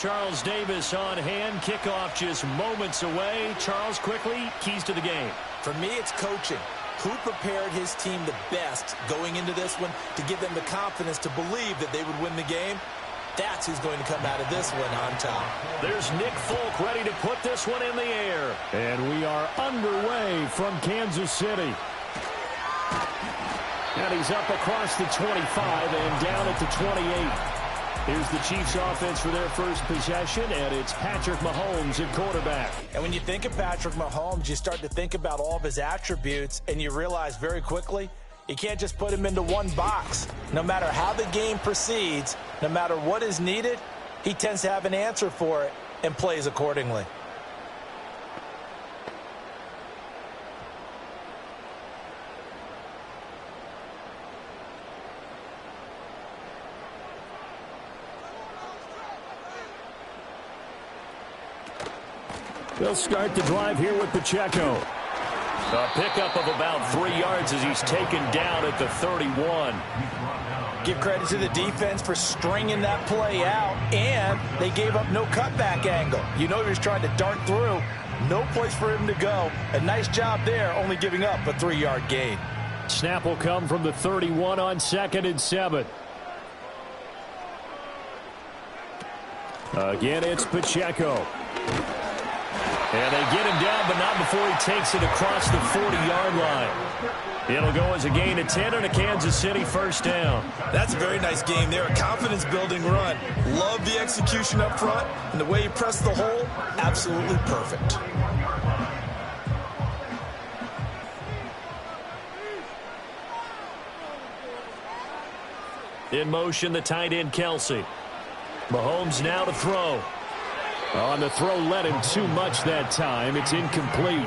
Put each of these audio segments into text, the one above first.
Charles Davis on hand. Kickoff just moments away. Charles, quickly, keys to the game. For me, it's coaching. Who prepared his team the best going into this one to give them the confidence to believe that they would win the game? That's who's going to come out of this one on top. There's Nick Folk ready to put this one in the air. And we are underway from Kansas City. And he's up across the 25 and down at the 28. Here's the Chiefs offense for their first possession, and it's Patrick Mahomes at quarterback. And when you think of Patrick Mahomes, you start to think about all of his attributes, and you realize very quickly, you can't just put him into one box. No matter how the game proceeds, no matter what is needed, he tends to have an answer for it and plays accordingly. They'll start the drive here with Pacheco. A pickup of about 3 yards as he's taken down at the 31. Give credit to the defense for stringing that play out, and they gave up no cutback angle. You know he was trying to dart through. No place for him to go. A nice job there, only giving up a 3-yard gain. Snap will come from the 31 on 2nd and 7. Again, it's Pacheco. And they get him down, but not before he takes it across the 40-yard line. It'll go as a gain of 10 and a Kansas City first down. That's a very nice game there. A confidence-building run. Love the execution up front, and the way he pressed the hole, absolutely perfect. In motion, the tight end, Kelsey. Mahomes now to throw. On the throw, led him too much that time. It's incomplete.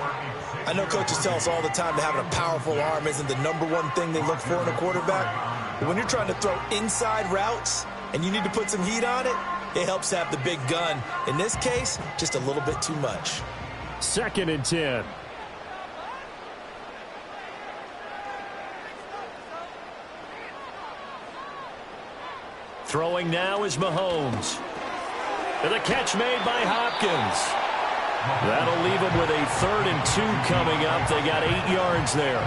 I know coaches tell us all the time that having a powerful arm isn't the #1 thing they look for in a quarterback. But when you're trying to throw inside routes and you need to put some heat on it, it helps to have the big gun. In this case, just a little bit too much. 2nd and 10. Throwing now is Mahomes. And the catch made by Hopkins. That'll leave them with a 3rd and 2 coming up. They got 8 yards there.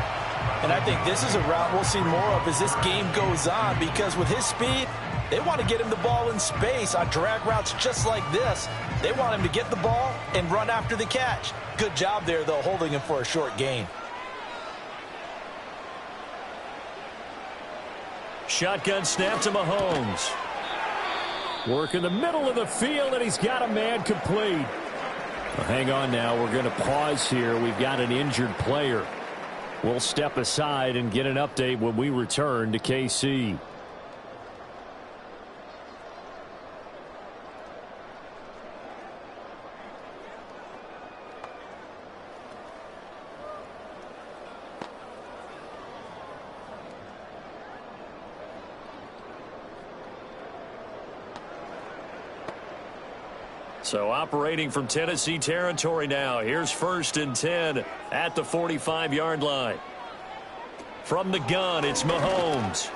And I think this is a route we'll see more of as this game goes on, because with his speed, they want to get him the ball in space on drag routes just like this. They want him to get the ball and run after the catch. Good job there, though, holding him for a short gain. Shotgun snap to Mahomes. Work in the middle of the field, and he's got a man complete. Well, hang on now. We're going to pause here. We've got an injured player. We'll step aside and get an update when we return to KC. So operating from Tennessee territory now. Here's 1st and 10 at the 45-yard line. From the gun, it's Mahomes.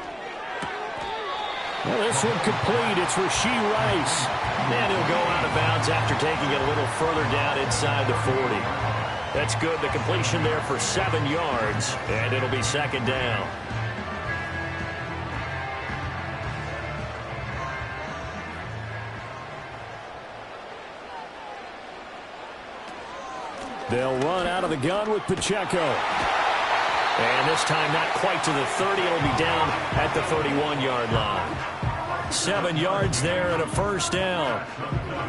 Well, this one complete. It's Rashee Rice. And he'll go out of bounds after taking it a little further down inside the 40. That's good. The completion there for 7 yards, and it'll be 2nd down. They'll run out of the gun with Pacheco. And this time not quite to the 30. It'll be down at the 31-yard line. 7 yards there and a first down.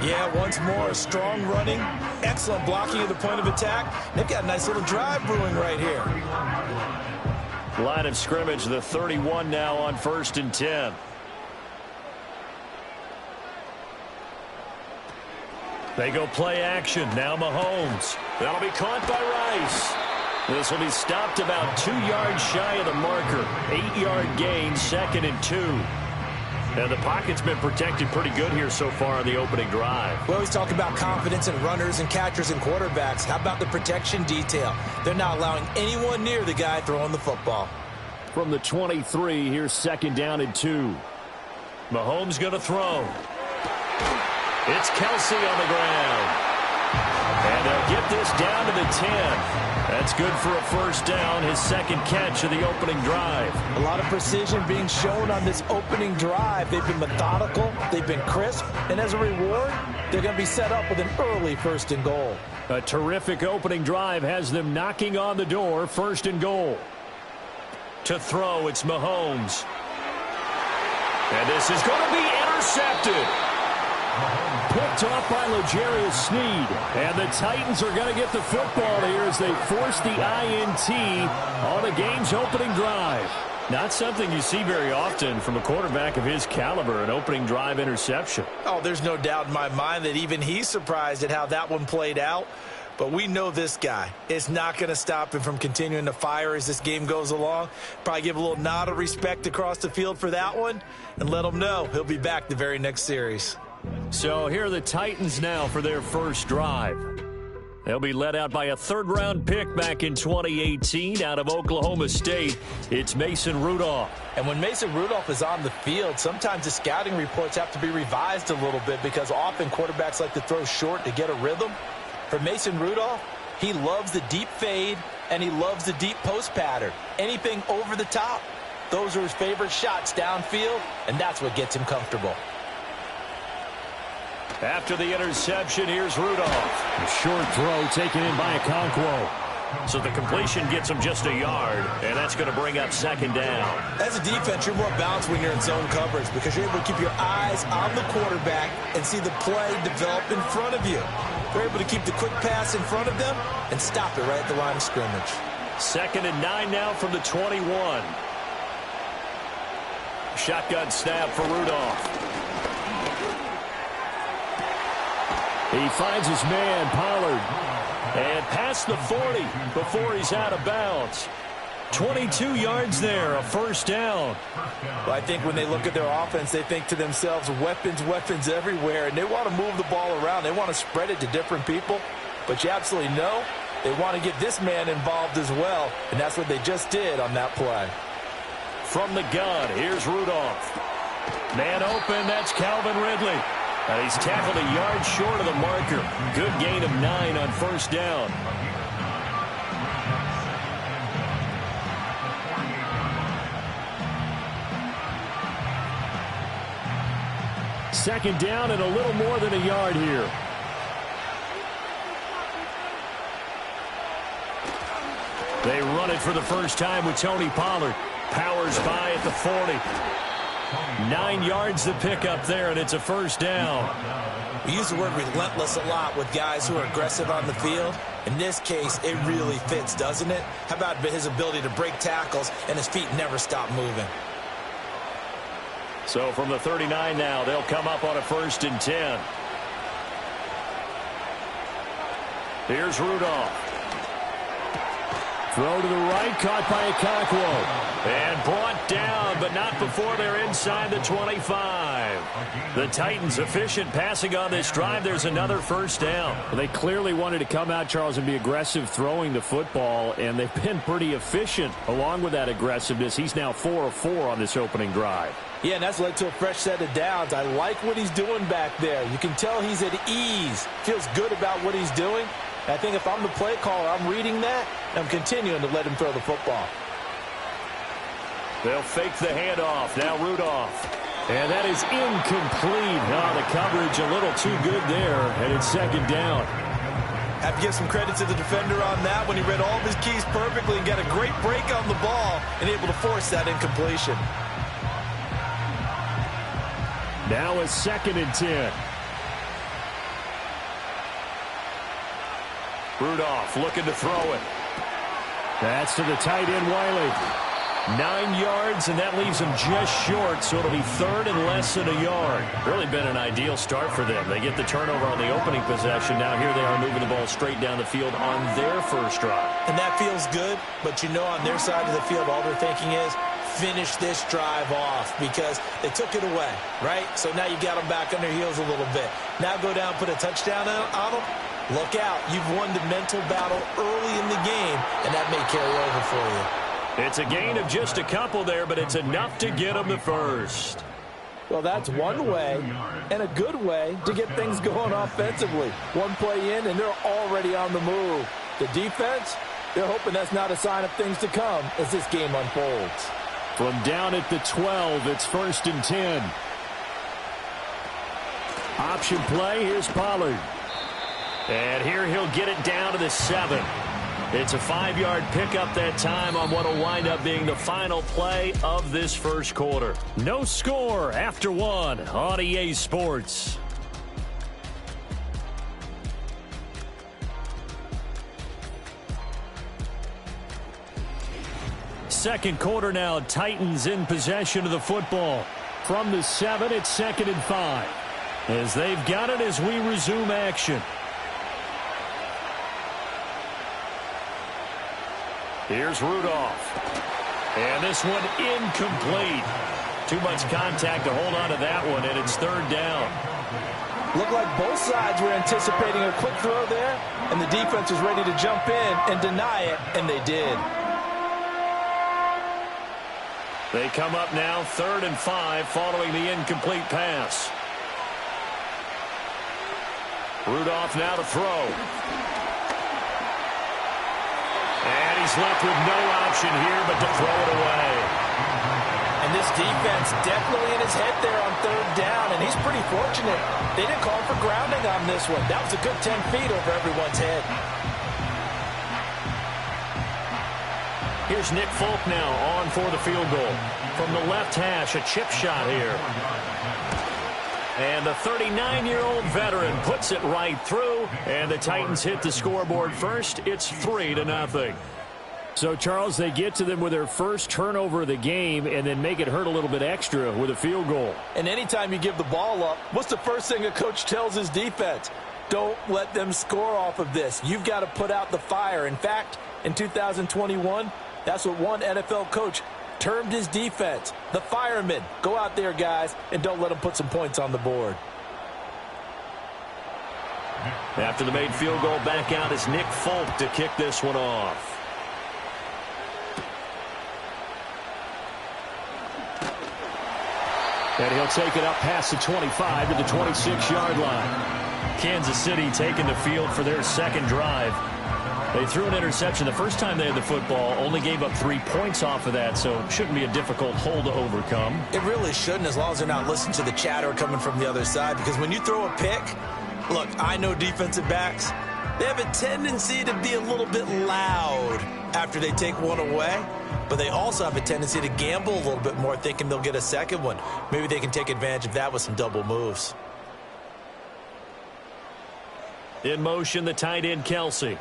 Yeah, once more, strong running, excellent blocking at the point of attack. They've got a nice little drive brewing right here. Line of scrimmage, the 31 now on 1st and 10. They go play action. Now Mahomes. That'll be caught by Rice. This will be stopped about 2 yards shy of the marker. 8-yard gain, 2nd and 2. And the pocket's been protected pretty good here so far on the opening drive. We always talk about confidence in runners and catchers and quarterbacks. How about the protection detail? They're not allowing anyone near the guy throwing the football. From the 23, here's 2nd down and 2. Mahomes going to throw. It's Kelsey on the ground. And they'll get this down to the 10. That's good for a first down, his second catch of the opening drive. A lot of precision being shown on this opening drive. They've been methodical, they've been crisp, and as a reward, they're going to be set up with an early first and goal. A terrific opening drive has them knocking on the door, first and goal. To throw, it's Mahomes. And this is going to be intercepted. Picked off by L'Jarius Sneed. And the Titans are going to get the football here as they force the INT on the game's opening drive. Not something you see very often from a quarterback of his caliber, an opening drive interception. Oh, there's no doubt in my mind that even he's surprised at how that one played out. But we know this guy. It's not going to stop him from continuing to fire as this game goes along. Probably give a little nod of respect across the field for that one and let him know he'll be back the very next series. So here are the Titans now for their first drive. They'll be led out by a third-round pick back in 2018 out of Oklahoma State. It's Mason Rudolph. And when Mason Rudolph is on the field, sometimes the scouting reports have to be revised a little bit because often quarterbacks like to throw short to get a rhythm. For Mason Rudolph, he loves the deep fade and he loves the deep post pattern. Anything over the top, those are his favorite shots downfield, and that's what gets him comfortable. After the interception, here's Rudolph. A short throw taken in by Okonkwo. So the completion gets him just a yard, and that's going to bring up second down. As a defense, you're more balanced when you're in zone coverage because you're able to keep your eyes on the quarterback and see the play develop in front of you. They're able to keep the quick pass in front of them and stop it right at the line of scrimmage. 2nd and 9 now from the 21. Shotgun snap for Rudolph. He finds his man, Pollard. And past the 40 before he's out of bounds. 22 yards there, a first down. Well, I think when they look at their offense, they think to themselves, weapons, weapons everywhere, and they want to move the ball around. They want to spread it to different people, but you absolutely know they want to get this man involved as well, and that's what they just did on that play. From the gun, here's Rudolph. Man open, that's Calvin Ridley. And he's tackled a yard short of the marker. Good gain of 9 on first down. Second down and a little more than a yard here. They run it for the first time with Tony Pollard. Powers by at the 40. 9 yards to pick up there, and it's a first down. We use the word relentless a lot with guys who are aggressive on the field. In this case, it really fits, doesn't it? How about his ability to break tackles and his feet never stop moving? So from the 39 now, they'll come up on a 1st and 10. Here's Rudolph. Throw to the right, caught by Okonkwo. And brought down, but not before they're inside the 25. The Titans efficient passing on this drive. There's another first down. Well, they clearly wanted to come out, Charles, and be aggressive throwing the football, and they've been pretty efficient along with that aggressiveness. He's now 4 of 4 on this opening drive. Yeah, and that's led to a fresh set of downs. I like what he's doing back there. You can tell he's at ease. Feels good about what he's doing. I think if I'm the play caller, I'm reading that, and I'm continuing to let him throw the football. They'll fake the handoff. Now Rudolph. And that is incomplete. The coverage a little too good there, and it's second down. Have to give some credit to the defender on that when he read all of his keys perfectly and got a great break on the ball and able to force that incompletion. Now a 2nd and 10. Rudolph looking to throw it. That's to the tight end, Wiley. 9 yards, and that leaves them just short, so it'll be 3rd and less than a yard. Really been an ideal start for them. They get the turnover on the opening possession. Now here they are moving the ball straight down the field on their first drive. And that feels good, but you know on their side of the field, all they're thinking is, finish this drive off because they took it away, right? So now you got them back on their heels a little bit. Now go down, put a touchdown on them. Look out. You've won the mental battle early in the game, and that may carry over for you. It's a gain of just a couple there, but it's enough to get them the first. Well, that's one way and a good way to get things going offensively. One play in, and they're already on the move. The defense, they're hoping that's not a sign of things to come as this game unfolds. From down at the 12, it's 1st and 10. Option play, here's Pollard. And here he'll get it down to the 7. It's a 5-yard pickup that time on what will wind up being the final play of this first quarter. No score after 1 on EA Sports. Second quarter now, Titans in possession of the football. From the 7, it's 2nd and 5. As they've got it as we resume action. Here's Rudolph. And this one incomplete. Too much contact to hold on to that one, and it's 3rd down. Looked like both sides were anticipating a quick throw there, and the defense was ready to jump in and deny it, and they did. They come up now 3rd and 5 following the incomplete pass. Rudolph now to throw. And he's left with no option here but to throw it away. And this defense definitely in his head there on 3rd down, and he's pretty fortunate. They didn't call for grounding on this one. That was a good 10 feet over everyone's head. Here's Nick Folk now on for the field goal. From the left hash, a chip shot here. And the 39-year-old veteran puts it right through, and the Titans hit the scoreboard first. It's 3-0. So, Charles, they get to them with their first turnover of the game and then make it hurt a little bit extra with a field goal. And anytime you give the ball up, what's the first thing a coach tells his defense? Don't let them score off of this. You've got to put out the fire. In fact, in 2021, that's what one NFL coach termed his defense, the firemen. Go out there, guys, and don't let them put some points on the board. After the made field goal, back out is Nick Folk to kick this one off. And he'll take it up past the 25 to the 26-yard line. Kansas City taking the field for their second drive. They threw an interception the first time they had the football, only gave up 3 points off of that, so it shouldn't be a difficult hole to overcome. It really shouldn't, as long as they're not listening to the chatter coming from the other side, because when you throw a pick, look, I know defensive backs, they have a tendency to be a little bit loud after they take one away, but they also have a tendency to gamble a little bit more, thinking they'll get a second one. Maybe they can take advantage of that with some double moves. In motion, the tight end, Kelsey.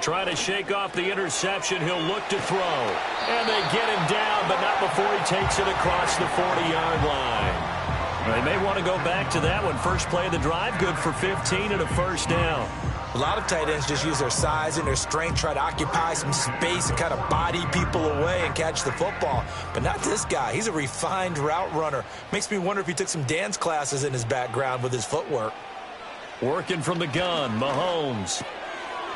Trying to shake off the interception. He'll look to throw. And they get him down, but not before he takes it across the 40-yard line. They may want to go back to that one. First play of the drive, good for 15 and a first down. A lot of tight ends just use their size and their strength, try to occupy some space and kind of body people away and catch the football. But not this guy. He's a refined route runner. Makes me wonder if he took some dance classes in his background with his footwork. Working from the gun, Mahomes.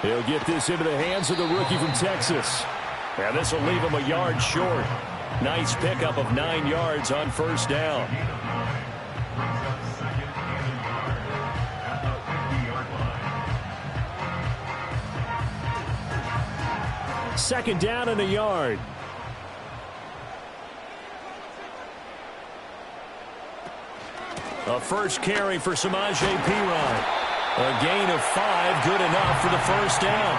He'll get this into the hands of the rookie from Texas. And this will leave him a yard short. Nice pickup of 9 yards on first down. Second down and a yard. A first carry for Samaje Perine. A gain of 5, good enough for the first down.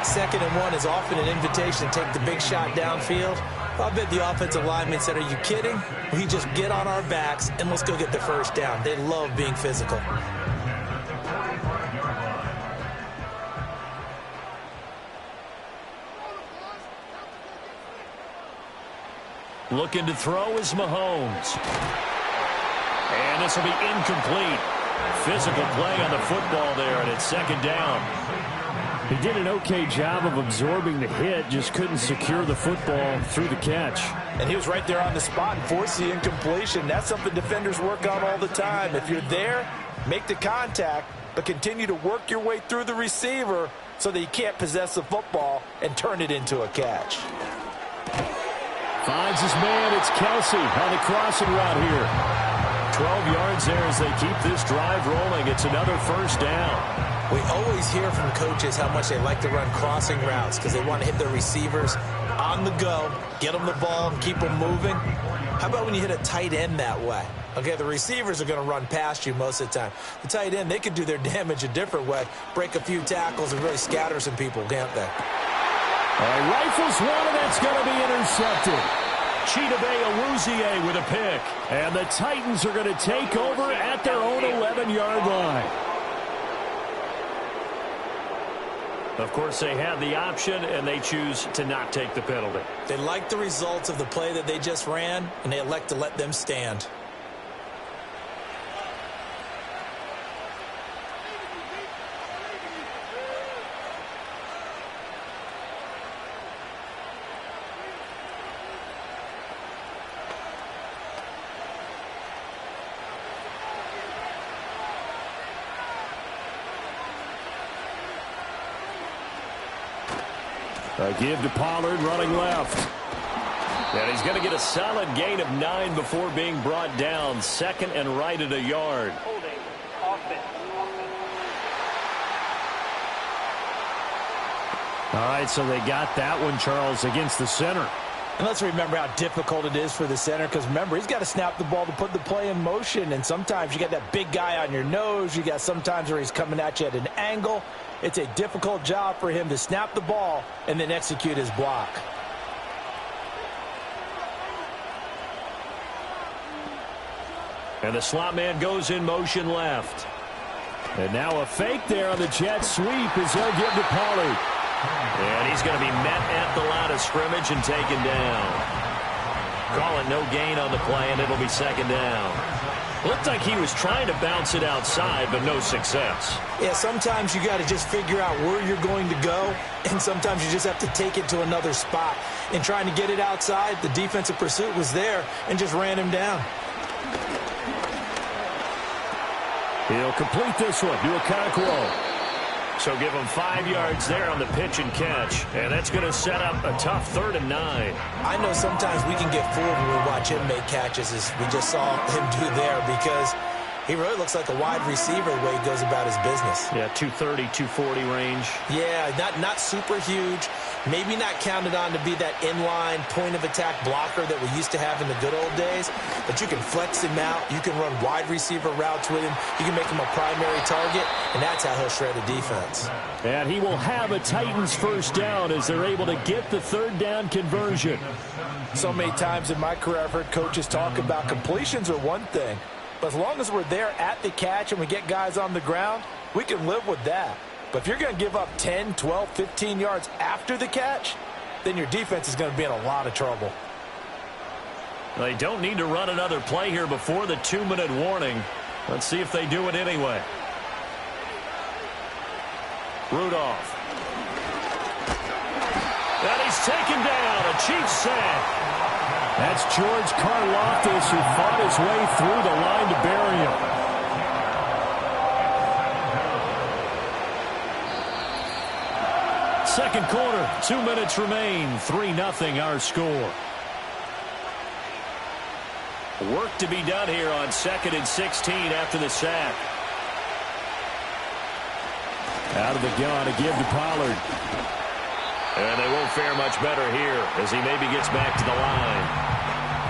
2nd and 1 is often an invitation to take the big shot downfield. I bet the offensive lineman said, are you kidding? We just get on our backs and let's go get the first down. They love being physical. Looking to throw is Mahomes. And this will be incomplete. Physical play on the football there, and it's 2nd down. He did an okay job of absorbing the hit, just couldn't secure the football through the catch. And he was right there on the spot and forced the incompletion. That's something defenders work on all the time. If you're there, make the contact, but continue to work your way through the receiver so that you can't possess the football and turn it into a catch. Finds his man. It's Kelsey on the crossing route here. 12 yards there as they keep this drive rolling. It's another first down. We always hear from coaches how much they like to run crossing routes because they want to hit their receivers on the go, get them the ball, and keep them moving. How about when you hit a tight end that way? Okay, the receivers are going to run past you most of the time. The tight end, they can do their damage a different way, break a few tackles and really scatter some people, can't they? Rifles one, and that's going to be intercepted. Chidobe Awuzie with a pick. And the Titans are going to take over at their own 11-yard line. Of course, they have the option, and they choose to not take the penalty. They like the results of the play that they just ran, and they elect to let them stand. A give to Pollard running left. And he's going to get a solid gain of 9 before being brought down. Second and right at a yard. All right, so they got that one, Charles, against the center. And let's remember how difficult it is for the center because, remember, he's got to snap the ball to put the play in motion. And sometimes you got that big guy on your nose. You got sometimes where he's coming at you at an angle. It's a difficult job for him to snap the ball and then execute his block. And the slot man goes in motion left. And now a fake there on the jet sweep as they'll give to Pollard. And he's going to be met at the line of scrimmage and taken down. Call it no gain on the play, and it'll be second down. Looked like he was trying to bounce it outside, but no success. Yeah, sometimes you got to just figure out where you're going to go, and sometimes you just have to take it to another spot. And trying to get it outside, the defensive pursuit was there and just ran him down. He'll complete this one to Okonkwo. So give him 5 yards there on the pitch and catch. And that's going to set up a tough 3rd and 9. I know sometimes we can get fooled when we watch him make catches, as we just saw him do there, because he really looks like a wide receiver the way he goes about his business. Yeah, 230, 240 range. Yeah, not super huge. Maybe not counted on to be that inline point-of-attack blocker that we used to have in the good old days. But you can flex him out. You can run wide receiver routes with him. You can make him a primary target, and that's how he'll shred a defense. And he will have a Titans first down as they're able to get the 3rd down conversion. So many times in my career I've heard coaches talk about completions are one thing. But as long as we're there at the catch and we get guys on the ground, we can live with that. But if you're going to give up 10, 12, 15 yards after the catch, then your defense is going to be in a lot of trouble. They don't need to run another play here before the 2-minute warning. Let's see if they do it anyway. Rudolph. And he's taken down. A Chiefs sack. That's George Karlaftis, who fought his way through the line to bury him. Second quarter, 2 minutes remain. 3-0 our score. Work to be done here on 2nd and 16 after the sack. Out of the gun, a give to Pollard. And they won't fare much better here as he maybe gets back to the line.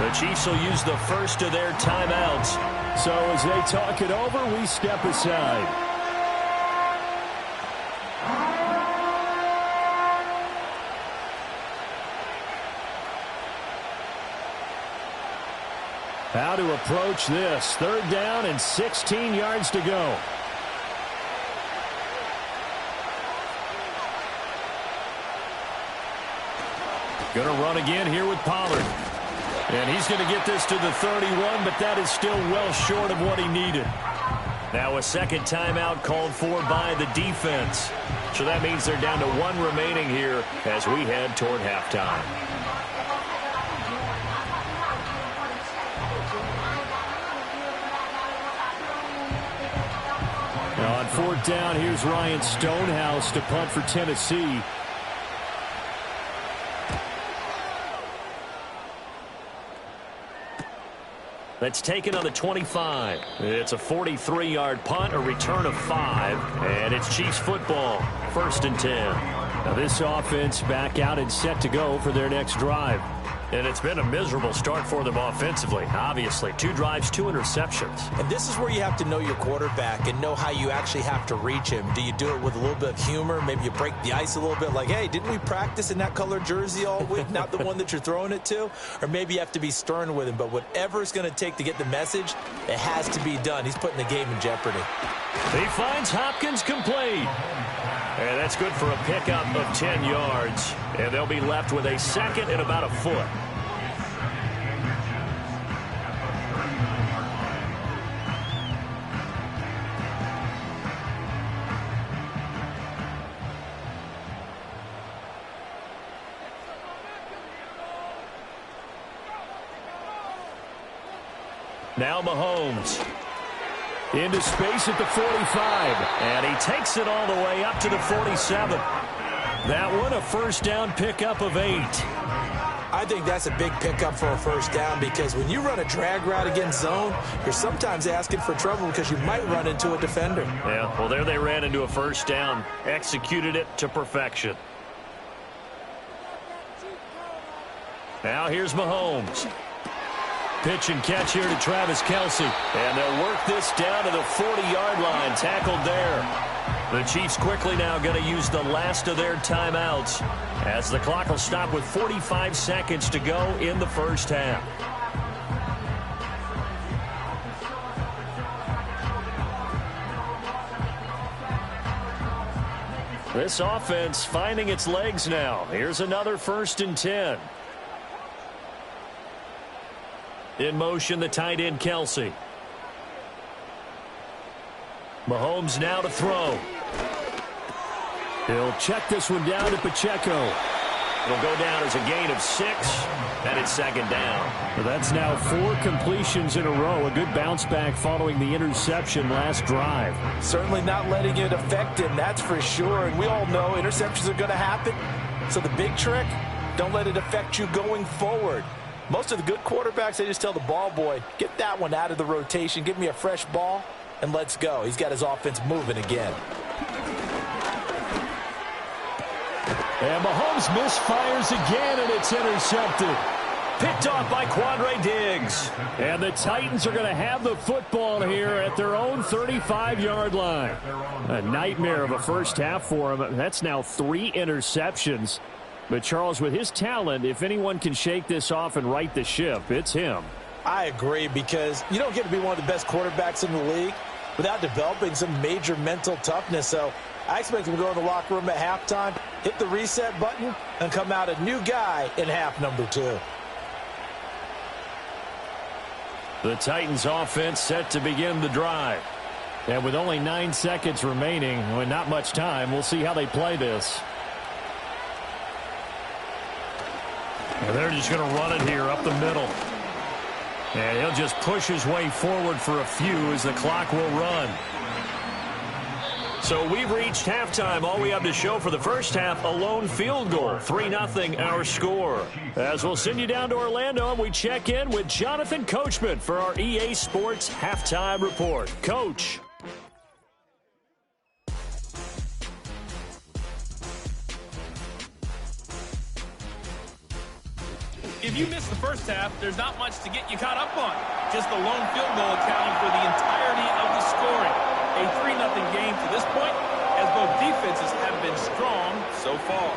The Chiefs will use the first of their timeouts. So as they talk it over, we step aside. How to approach this. 3rd down and 16 yards to go. Going to run again here with Pollard. And he's going to get this to the 31, but that is still well short of what he needed. Now a second timeout called for by the defense. So that means they're down to 1 remaining here as we head toward halftime. Now on 4th down, here's Ryan Stonehouse to punt for Tennessee. That's taken on the 25. It's a 43-yard punt, a return of 5, and it's Chiefs football, 1st and 10. Now this offense back out and set to go for their next drive. And it's been a miserable start for them offensively, obviously. 2 drives, 2 interceptions. And this is where you have to know your quarterback and know how you actually have to reach him. Do you do it with a little bit of humor? Maybe you break the ice a little bit like, hey, didn't we practice in that colored jersey all week? Not the one that you're throwing it to? Or maybe you have to be stern with him. But whatever it's going to take to get the message, it has to be done. He's putting the game in jeopardy. He finds Hopkins complete. And that's good for a pickup of 10 yards. And they'll be left with a 2nd and about a foot. Now Mahomes. Into space at the 45. And he takes it all the way up to the 47. That one, a first down pickup of 8. I think that's a big pickup for a first down because when you run a drag route against zone, you're sometimes asking for trouble because you might run into a defender. Yeah, well, there they ran into a first down. Executed it to perfection. Now here's Mahomes. Pitch and catch here to Travis Kelce. And they'll work this down to the 40-yard line. Tackled there. The Chiefs quickly now going to use the last of their timeouts as the clock will stop with 45 seconds to go in the first half. This offense finding its legs now. Here's another 1st and 10. In motion, the tight end, Kelce. Mahomes now to throw. He'll check this one down to Pacheco. It'll go down as a gain of 6, and it's 2nd down. Well, that's now 4 completions in a row. A good bounce back following the interception last drive. Certainly not letting it affect him, that's for sure. And we all know interceptions are going to happen. So the big trick, don't let it affect you going forward. Most of the good quarterbacks, they just tell the ball boy, get that one out of the rotation, give me a fresh ball, and let's go. He's got his offense moving again. And Mahomes misfires again, and it's intercepted. Picked off by Quandre Diggs. And the Titans are going to have the football here at their own 35-yard line. A nightmare of a first half for him. That's now 3 interceptions. But, Charles, with his talent, if anyone can shake this off and right the ship, it's him. I agree because you don't get to be one of the best quarterbacks in the league without developing some major mental toughness. So I expect him to go in the locker room at halftime, hit the reset button, and come out a new guy in half number 2. The Titans offense set to begin the drive. And with only 9 seconds remaining, with not much time, we'll see how they play this. And they're just going to run it here up the middle. And he'll just push his way forward for a few as the clock will run. So we've reached halftime. All we have to show for the first half, a lone field goal. 3-0 our score. As we'll send you down to Orlando, and we check in with Jonathan Coachman for our EA Sports Halftime Report. Coach. If you miss the first half, there's not much to get you caught up on. Just the lone field goal accounting for the entirety of the scoring. A 3-0 game to this point, as both defenses have been strong so far.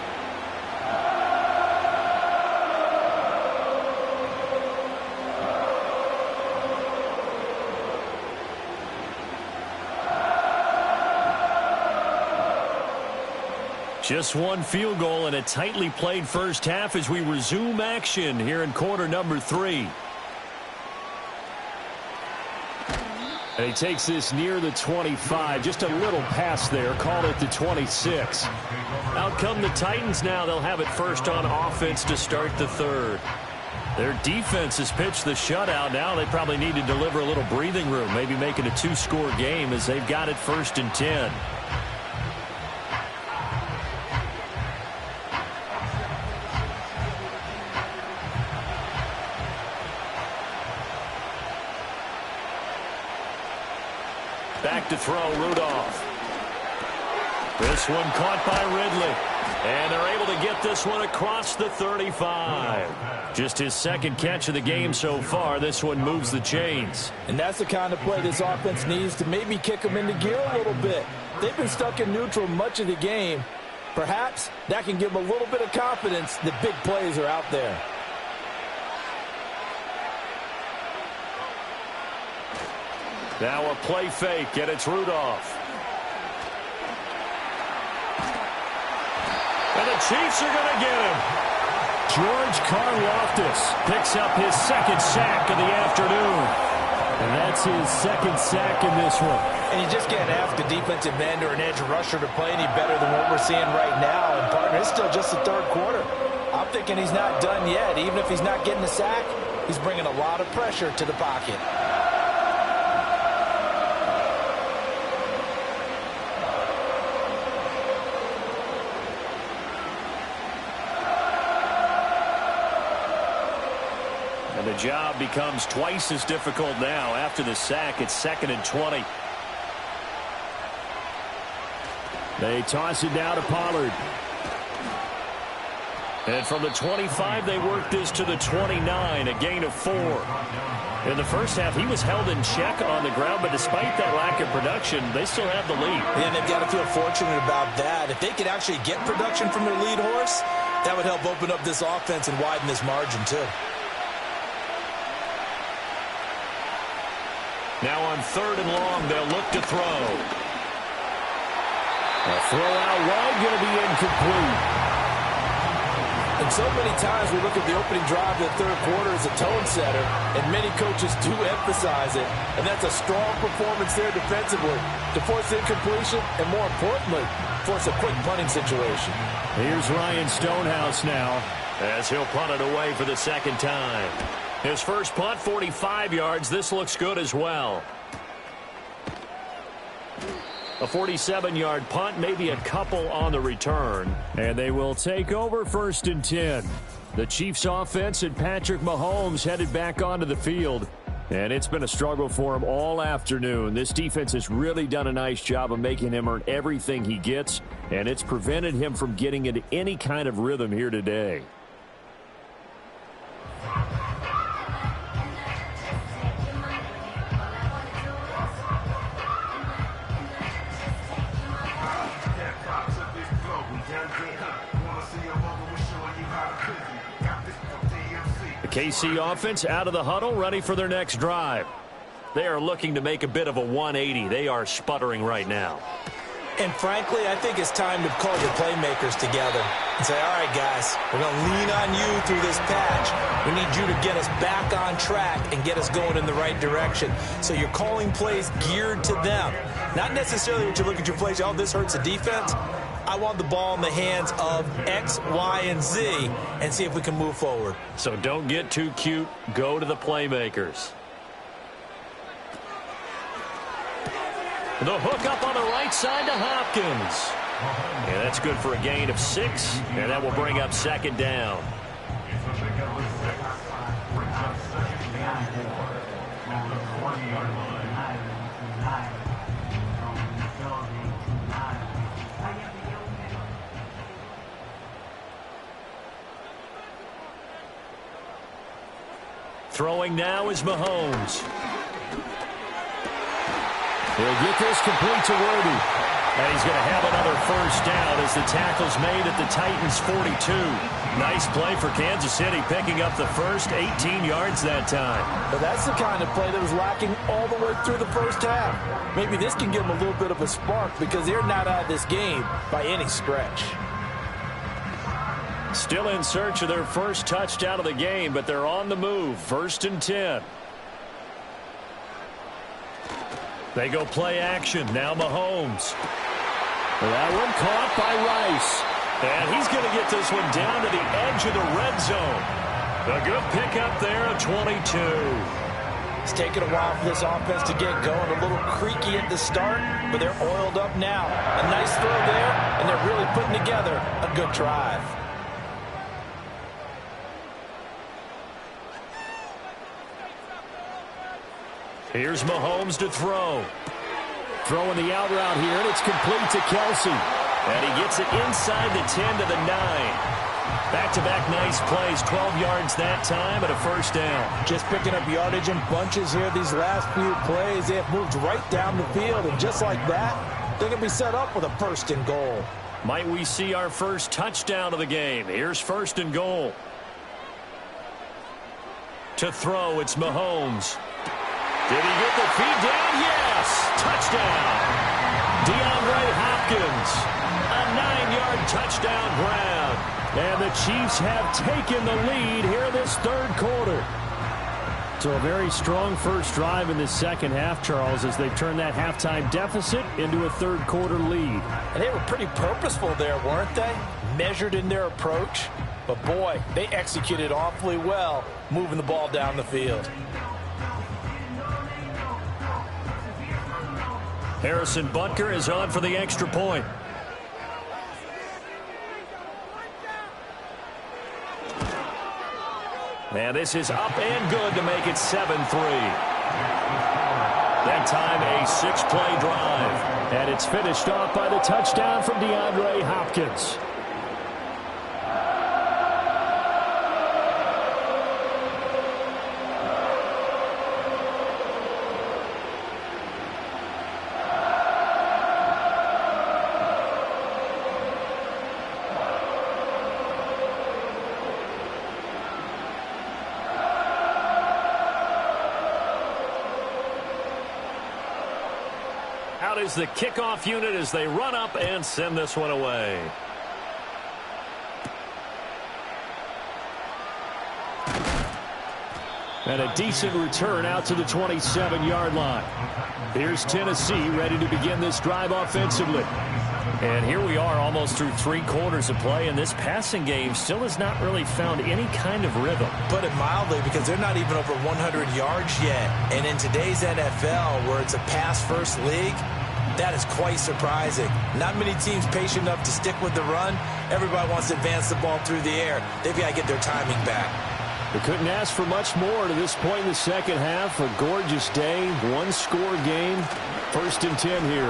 Just one field goal and a tightly played first half as we resume action here in quarter number 3. And he takes this near the 25. Just a little pass there. Called it the 26. Out come the Titans now. They'll have it first on offense to start the third. Their defense has pitched the shutout. Now they probably need to deliver a little breathing room. Maybe make it a 2-score game as they've got it 1st and 10. Back to throw, Rudolph. This one caught by Ridley. And they're able to get this one across the 35. Just his second catch of the game so far. This one moves the chains. And that's the kind of play this offense needs to maybe kick them into gear a little bit. They've been stuck in neutral much of the game. Perhaps that can give them a little bit of confidence that big plays are out there. Now a play fake, and it's Rudolph. And the Chiefs are going to get him. George Karlaftis picks up his second sack of the afternoon. And that's his second sack in this one. And you just can't ask a defensive end or an edge rusher to play any better than what we're seeing right now. And, partner, it's still just the third quarter. I'm thinking he's not done yet. Even if he's not getting a sack, he's bringing a lot of pressure to the pocket. And the job becomes twice as difficult now. After the sack, it's 2nd and 20. They toss it down to Pollard. And from the 25, they work this to the 29, a gain of 4. In the first half, he was held in check on the ground, but despite that lack of production, they still have the lead. And they've got to feel fortunate about that. If they could actually get production from their lead horse, that would help open up this offense and widen this margin, too. Now on 3rd and long, they'll look to throw. A throw out wide, going to be incomplete. And so many times we look at the opening drive of the third quarter as a tone setter, and many coaches do emphasize it. And that's a strong performance there defensively to force incompletion and, more importantly, force a quick punting situation. Here's Ryan Stonehouse now, as he'll punt it away for the second time. His first punt, 45 yards. This looks good as well. A 47-yard punt, maybe a couple on the return. And they will take over 1st and 10. The Chiefs offense and Patrick Mahomes headed back onto the field. And it's been a struggle for him all afternoon. This defense has really done a nice job of making him earn everything he gets. And it's prevented him from getting into any kind of rhythm here today. KC offense out of the huddle, ready for their next drive. They are looking to make a bit of a 180. They are sputtering right now. And frankly, I think it's time to call your playmakers together and say, all right, guys, we're going to lean on you through this patch. We need you to get us back on track and get us going in the right direction. So you're calling plays geared to them. Not necessarily what you look at your plays, oh, this hurts the defense. I want the ball in the hands of X, Y, and Z and see if we can move forward. So don't get too cute. Go to the playmakers. The hook up on the right side to Hopkins. And that's good for a gain of 6, and that will bring up 2nd down. Throwing now is Mahomes. He'll get this complete to Worthy. And he's going to have another first down as the tackle's made at the Titans' 42. Nice play for Kansas City, picking up the first 18 yards that time. But that's the kind of play that was lacking all the way through the first half. Maybe this can give them a little bit of a spark because they're not out of this game by any stretch. Still in search of their first touchdown of the game, but they're on the move. 1st and 10. They go play action. Now Mahomes. That one caught by Rice. And he's going to get this one down to the edge of the red zone. A good pickup there of 22. It's taken a while for this offense to get going. A little creaky at the start, but they're oiled up now. A nice throw there, and they're really putting together a good drive. Here's Mahomes to throw. Throwing the out route here, and it's complete to Kelsey. And he gets it inside the 10 to the 9. Back-to-back nice plays, 12 yards that time, and a first down. Just picking up yardage in bunches here these last few plays. They have moved right down the field, and just like that, they're going to be set up with a first and goal. Might we see our first touchdown of the game? Here's first and goal. To throw, it's Mahomes. Did he get the feed down? Yes! Touchdown! DeAndre Hopkins. A 9-yard touchdown grab. And the Chiefs have taken the lead here in this third quarter. So a very strong first drive in the second half, Charles, as they've turned that halftime deficit into a third quarter lead. And they were pretty purposeful there, weren't they? Measured in their approach. But boy, they executed awfully well, moving the ball down the field. Harrison Butker is on for the extra point. And this is up and good to make it 7-3. That time a 6-play drive. And it's finished off by the touchdown from DeAndre Hopkins. Out is the kickoff unit as they run up and send this one away. And a decent return out to the 27-yard line. Here's Tennessee ready to begin this drive offensively. And here we are almost through 3 quarters of play, and this passing game still has not really found any kind of rhythm. Put it mildly, because they're not even over 100 yards yet. And in today's NFL, where it's a pass-first league, that is quite surprising. Not many teams patient enough to stick with the run. Everybody wants to advance the ball through the air. They've got to get their timing back. They couldn't ask for much more to this point in the second half. A gorgeous day, one-score game. 1st and 10 here.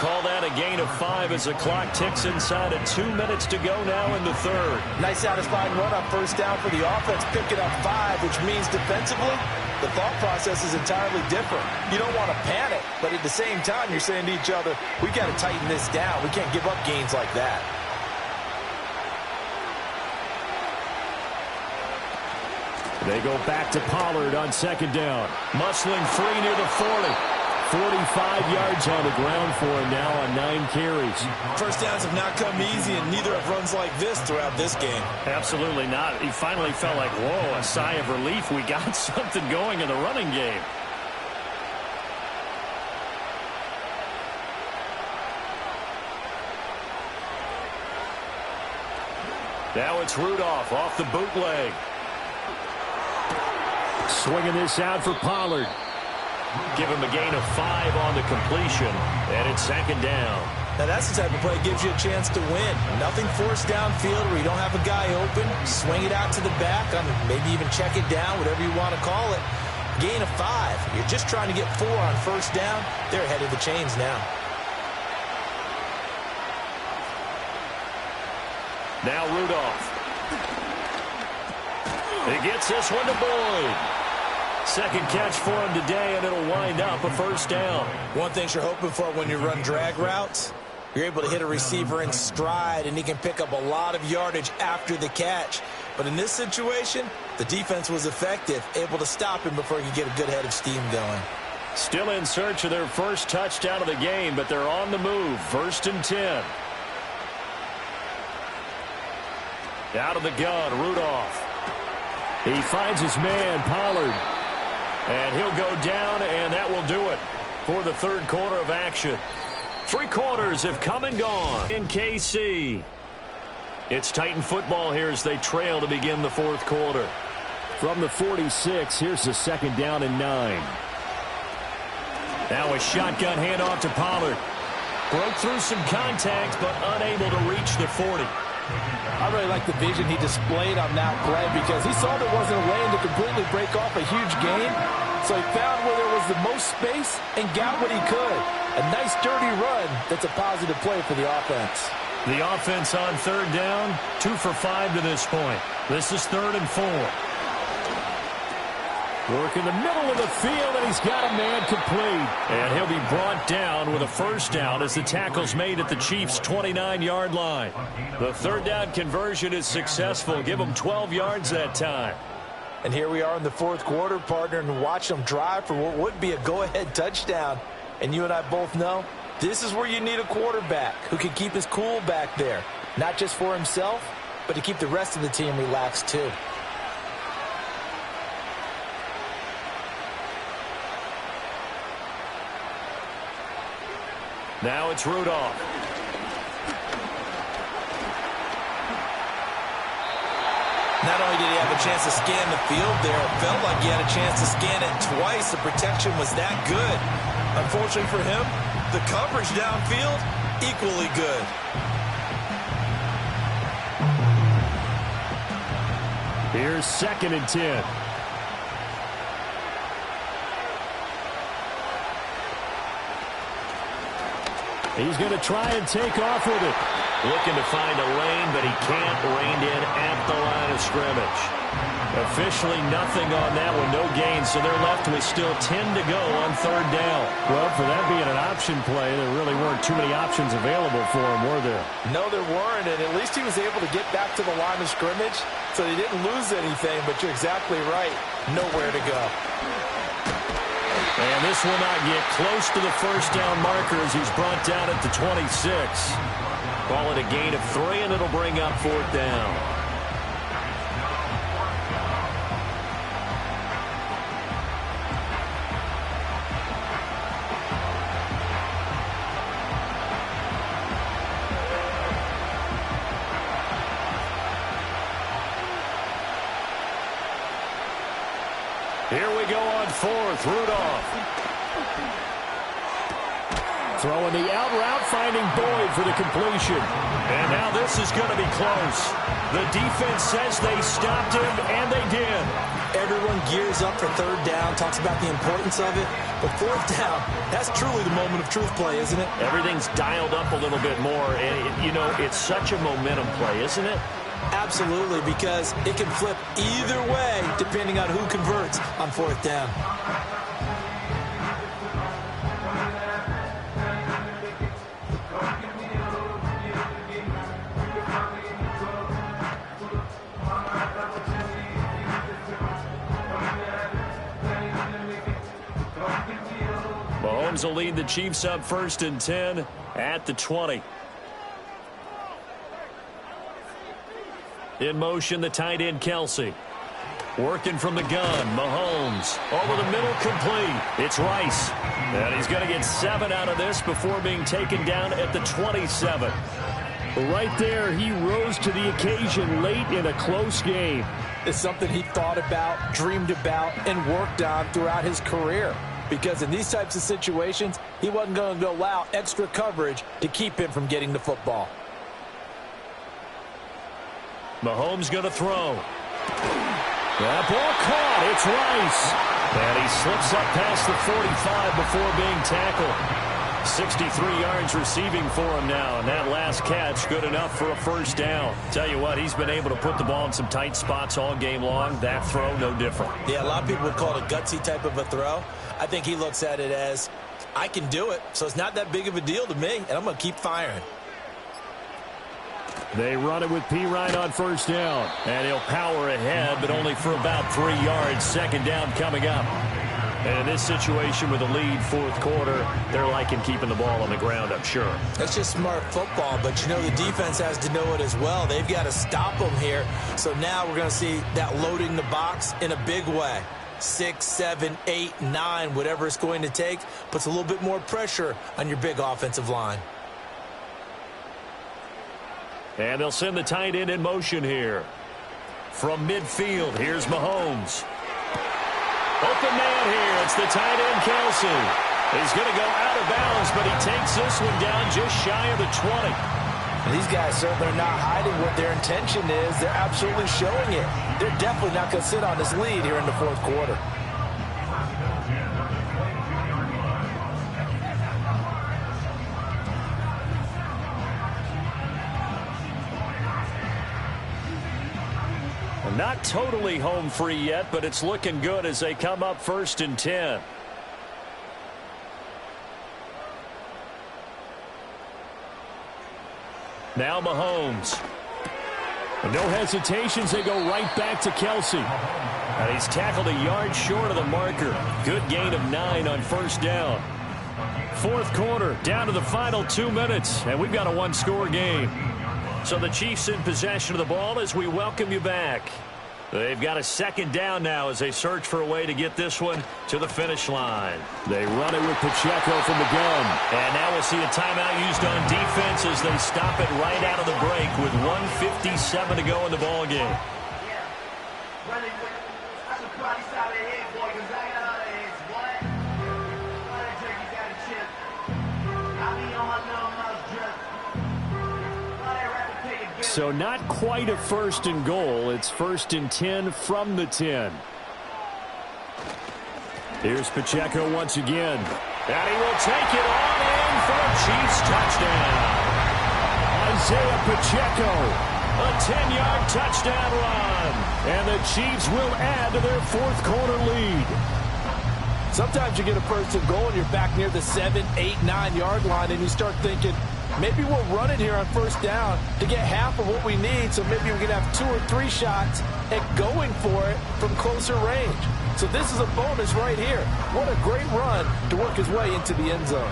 Call that a gain of 5 as the clock ticks inside of 2 minutes to go now in the third. Nice satisfying run up first down for the offense, picking up 5, which means defensively, the thought process is entirely different. You don't want to panic, but at the same time, you're saying to each other, we got to tighten this down. We can't give up gains like that. They go back to Pollard on 2nd down. Muscling free near the 40. 45 yards on the ground for him now on 9 carries. First downs have not come easy, and neither have runs like this throughout this game. Absolutely not. He finally felt like, whoa, a sigh of relief. We got something going in the running game. Now it's Rudolph off the bootleg. Swinging this out for Pollard. Give him a gain of 5 on the completion, and it's 2nd down. Now that's the type of play that gives you a chance to win. Nothing forced downfield where you don't have a guy open. Swing it out to the back, maybe even check it down, whatever you want to call it. Gain of 5. You're just trying to get 4 on first down. They're ahead of the chains now. Now Rudolph. He gets this one to Boyd. Second catch for him today, and it'll wind up a first down. One thing you're hoping for when you run drag routes, you're able to hit a receiver in stride, and he can pick up a lot of yardage after the catch. But in this situation, the defense was effective, able to stop him before he could get a good head of steam going. Still in search of their first touchdown of the game, but they're on the move. 1st and 10. Out of the gun, Rudolph. He finds his man, Pollard. And he'll go down, and that will do it for the third quarter of action. 3 quarters have come and gone in KC. It's Titan football here as they trail to begin the 4th quarter. From the 46, here's the 2nd down and 9. Now a shotgun handoff to Pollard. Broke through some contact, but unable to reach the 40. I really like the vision he displayed on that play because he saw there wasn't a lane to completely break off a huge gain. So he found where there was the most space and got what he could. A nice dirty run that's a positive play for the offense. The offense on third down, 2 for 5 to this point. This is 3rd and 4. Work in the middle of the field, and he's got a man complete. And he'll be brought down with a first down as the tackle's made at the Chiefs' 29-yard line. The third down conversion is successful. Give them 12 yards that time. And here we are in the fourth quarter, partner, and watch them drive for what would be a go-ahead touchdown. And you and I both know this is where you need a quarterback who can keep his cool back there, not just for himself, but to keep the rest of the team relaxed too. Now it's Rudolph. Not only did he have a chance to scan the field there, it felt like he had a chance to scan it twice. The protection was that good. Unfortunately for him, the coverage downfield, equally good. Here's 2nd and 10. He's going to try and take off with it. Looking to find a lane, but he can't. Reined in at the line of scrimmage. Officially nothing on that one, no gain, so they're left with still 10 to go on third down. Well, for that being an option play, there really weren't too many options available for him, were there? No, there weren't, and at least he was able to get back to the line of scrimmage, so he didn't lose anything, but you're exactly right. Nowhere to go. And this will not get close to the first down marker as he's brought down at the 26. Call it a gain of 3, and it'll bring up 4th down. Here we go on 4th. Rudolph. Throwing the out route, finding Boyd for the completion. And now this is going to be close. The defense says they stopped him, and they did. Everyone gears up for third down, talks about the importance of it. But fourth down, that's truly the moment of truth play, isn't it? Everything's dialed up a little bit more. And, you know, it's such a momentum play, isn't it? Absolutely, because it can flip either way depending on who converts on fourth down. Mahomes will lead the Chiefs up 1st and 10 at the 20. In motion, the tight end, Kelsey. Working from the gun, Mahomes. Over the middle, complete. It's Rice. And he's going to get 7 out of this before being taken down at the 27. Right there, he rose to the occasion late in a close game. It's something he thought about, dreamed about, and worked on throughout his career. Because in these types of situations, he wasn't going to allow extra coverage to keep him from getting the football. Mahomes going to throw. That ball caught. It's Rice. And he slips up past the 45 before being tackled. 63 yards receiving for him now. And that last catch, good enough for a first down. Tell you what, he's been able to put the ball in some tight spots all game long. That throw, no different. Yeah, a lot of people would call it a gutsy type of a throw. I think he looks at it as, I can do it, so it's not that big of a deal to me, and I'm going to keep firing. They run it with Pirine on first down. And he'll power ahead, but only for about 3 yards. Second down coming up. And in this situation with a lead fourth quarter, they're liking keeping the ball on the ground, I'm sure. That's just smart football, but you know the defense has to know it as well. They've got to stop them here. So now we're going to see that loading the box in a big way. 6, 7, 8, 9, whatever it's going to take, puts a little bit more pressure on your big offensive line. And they'll send the tight end in motion here. From midfield, here's Mahomes. Open man here. It's the tight end, Kelsey. He's going to go out of bounds, but he takes this one down just shy of the 20. And these guys certainly are not hiding what their intention is. They're absolutely showing it. They're definitely not going to sit on this lead here in the fourth quarter. Not totally home free yet, but it's looking good as they come up 1st and 10. Now Mahomes. No hesitations, they go right back to Kelsey. And he's tackled a yard short of the marker. Good gain of 9 on 1st down. Fourth quarter, down to the final 2 minutes, and we've got a one-score game. So the Chiefs in possession of the ball as we welcome you back. They've got a 2nd down now as they search for a way to get this one to the finish line. They run it with Pacheco from the gun. And now we'll see a timeout used on defense as they stop it right out of the break with 1:57 to go in the ball game. So not quite a 1st and goal. It's 1st and 10 from the 10. Here's Pacheco once again. And he will take it on in for a Chiefs touchdown. Isaiah Pacheco, a 10-yard touchdown run. And the Chiefs will add to their fourth quarter lead. Sometimes you get a 1st and goal and you're back near the 7, 8, 9-yard line and you start thinking, maybe we'll run it here on 1st down to get half of what we need, so maybe we can have 2 or 3 shots at going for it from closer range. So this is a bonus right here. What a great run to work his way into the end zone.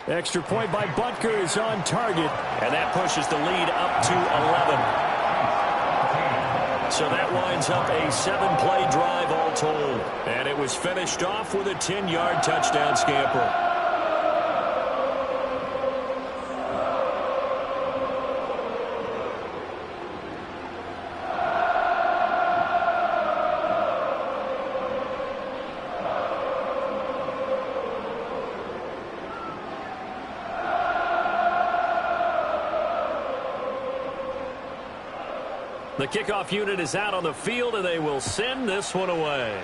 Extra point by Butker is on target, and that pushes the lead up to 11. So that winds up a 7-play drive all told. And it was finished off with a 10-yard touchdown scamper. The kickoff unit is out on the field, and they will send this one away.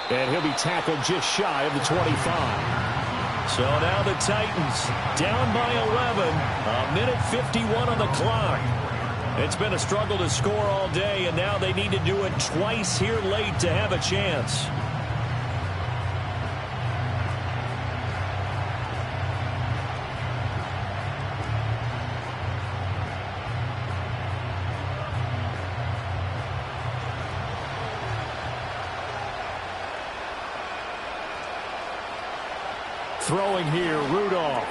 And he'll be tackled just shy of the 25. So now the Titans down by 11. A minute 51 on the clock. It's been a struggle to score all day, and now they need to do it twice here late to have a chance. Throwing here, Rudolph.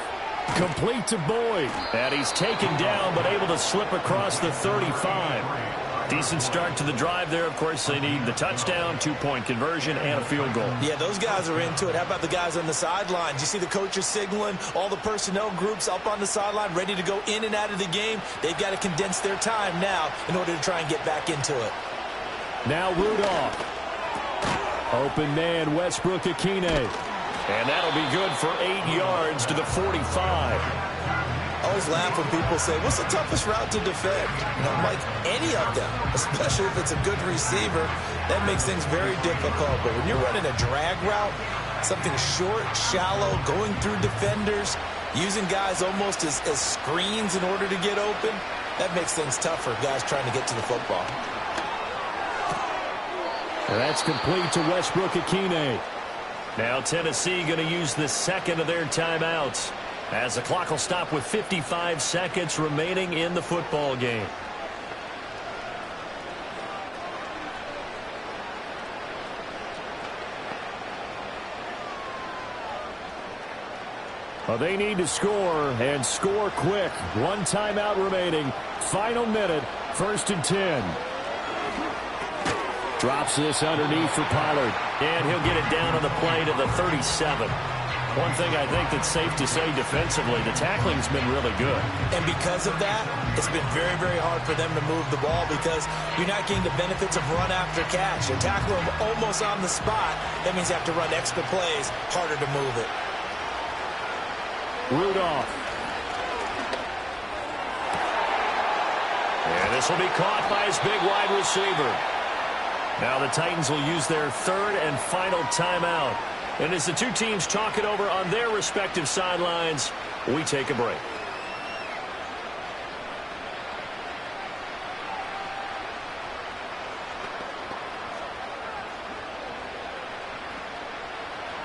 Complete to Boyd. And he's taken down, but able to slip across the 35. Decent start to the drive there. Of course, they need the touchdown, 2-point conversion, and a field goal. Yeah, those guys are into it. How about the guys on the sidelines? You see the coaches signaling, all the personnel groups up on the sideline, ready to go in and out of the game. They've got to condense their time now in order to try and get back into it. Now Rudolph. Open man, Westbrook-Ikhine. And that'll be good for 8 yards to the 45. I always laugh when people say, what's the toughest route to defend? And I'm like, any of them, especially if it's a good receiver. That makes things very difficult. But when you're running a drag route, something short, shallow, going through defenders, using guys almost as screens in order to get open, that makes things tough for guys trying to get to the football. And that's complete to Westbrook-Ikhine. Now Tennessee going to use the second of their timeouts as the clock will stop with 55 seconds remaining in the football game. Well, they need to score and score quick. One timeout remaining. Final minute. 1st and 10. Drops this underneath for Pollard. And he'll get it down on the play to the 37. One thing I think that's safe to say defensively, the tackling's been really good. And because of that, it's been very, very hard for them to move the ball because you're not getting the benefits of run after catch. They're tackling them almost on the spot. That means you have to run extra plays, harder to move it. Rudolph. And this will be caught by his big wide receiver. Now the Titans will use their third and final timeout. And as the two teams talk it over on their respective sidelines, we take a break.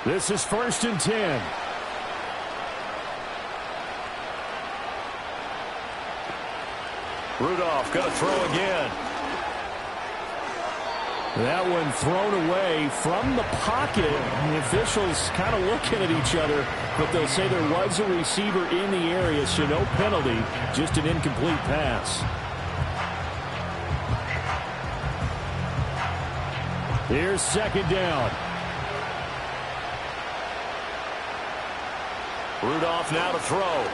This is 1st and 10. Rudolph going to throw again. That one thrown away from the pocket. The officials kind of looking at each other, but they'll say there was a receiver in the area, so no penalty, just an incomplete pass. Here's 2nd down. Rudolph now to throw.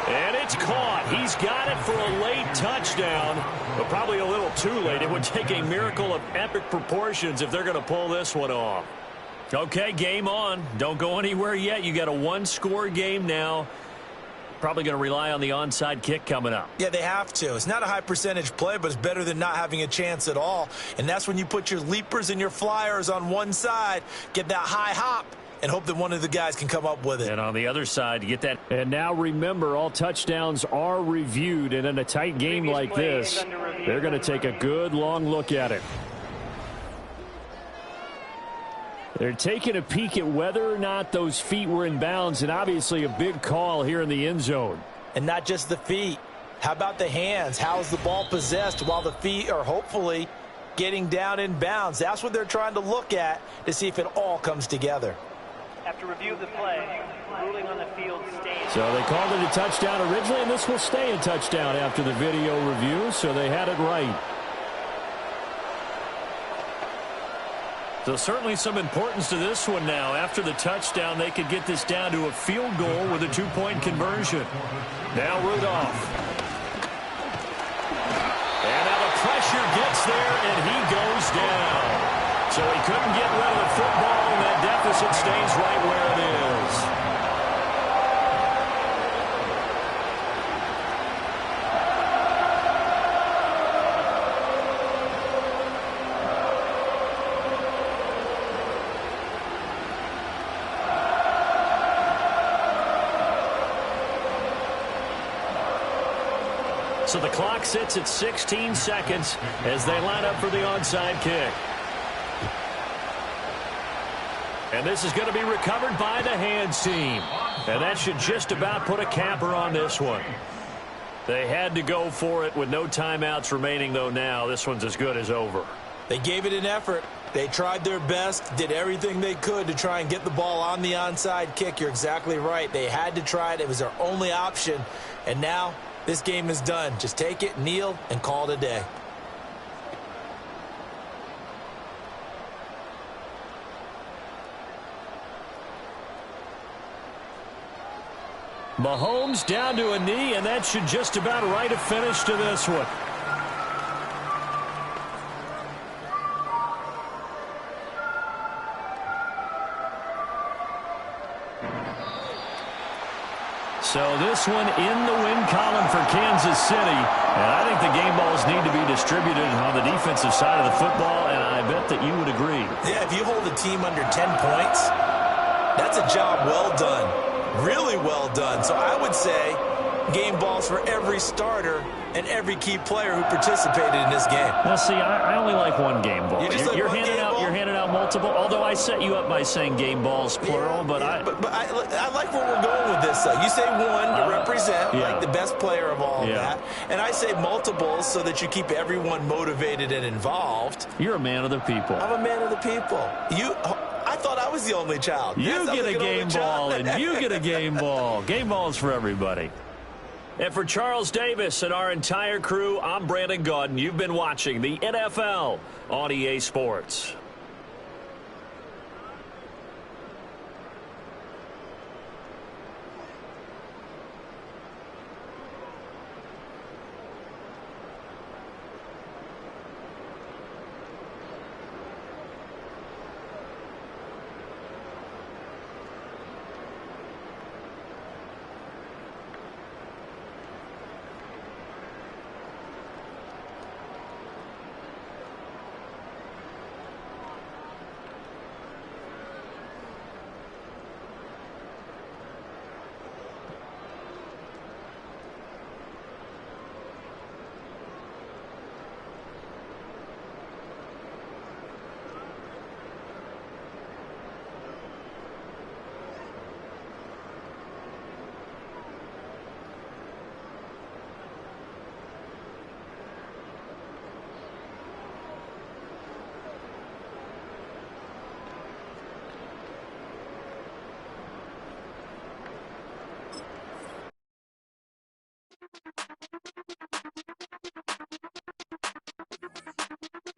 And it's caught. He's got it for a late touchdown, but probably a little too late. It would take a miracle of epic proportions if they're going to pull this one off. Okay, game on. Don't go anywhere yet. You got a one-score game now. Probably going to rely on the onside kick coming up. Yeah, they have to. It's not a high percentage play, but it's better than not having a chance at all. And that's when you put your leapers and your flyers on one side, get that high hop, and hope that one of the guys can come up with it. And on the other side, you get that. And now remember, all touchdowns are reviewed. And in a tight game like this, they're going to take a good long look at it. They're taking a peek at whether or not those feet were in bounds, and obviously a big call here in the end zone. And not just the feet. How about the hands? How is the ball possessed while the feet are hopefully getting down in bounds? That's what they're trying to look at to see if it all comes together. After review of the play, ruling on the field stays. So they called it a touchdown originally, and this will stay a touchdown after the video review, so they had it right. So certainly some importance to this one now. After the touchdown, they could get this down to a field goal with a two-point conversion. Now Rudolph. And now the pressure gets there, and he goes down. So he couldn't get rid of the football, and that deficit stays right where it is. So the clock sits at 16 seconds as they line up for the onside kick. And this is going to be recovered by the hands team. And that should just about put a capper on this one. They had to go for it with no timeouts remaining, though now. This one's as good as over. They gave it an effort. They tried their best, did everything they could to try and get the ball on the onside kick. You're exactly right. They had to try it. It was their only option. And now this game is done. Just take it, kneel, and call it a day. Mahomes down to a knee, and that should just about write a finish to this one. So this one in the win column for Kansas City. And I think the game balls need to be distributed on the defensive side of the football, and I bet that you would agree. Yeah, if you hold a team under 10 points, that's a job well done. Really well done. So I would say game balls for every starter and every key player who participated in this game. Now, see, I only like one game ball. You're handing out multiple. Although I set you up by saying game balls plural, but I like where we're going with this. You say one to represent like the best player of all of that, and I say multiples so that you keep everyone motivated and involved. You're a man of the people. I'm a man of the people. I thought I was the only child. You get a game ball, and you get a game ball. Game balls for everybody. And for Charles Davis and our entire crew, I'm Brandon Gaudin. You've been watching the NFL on EA Sports.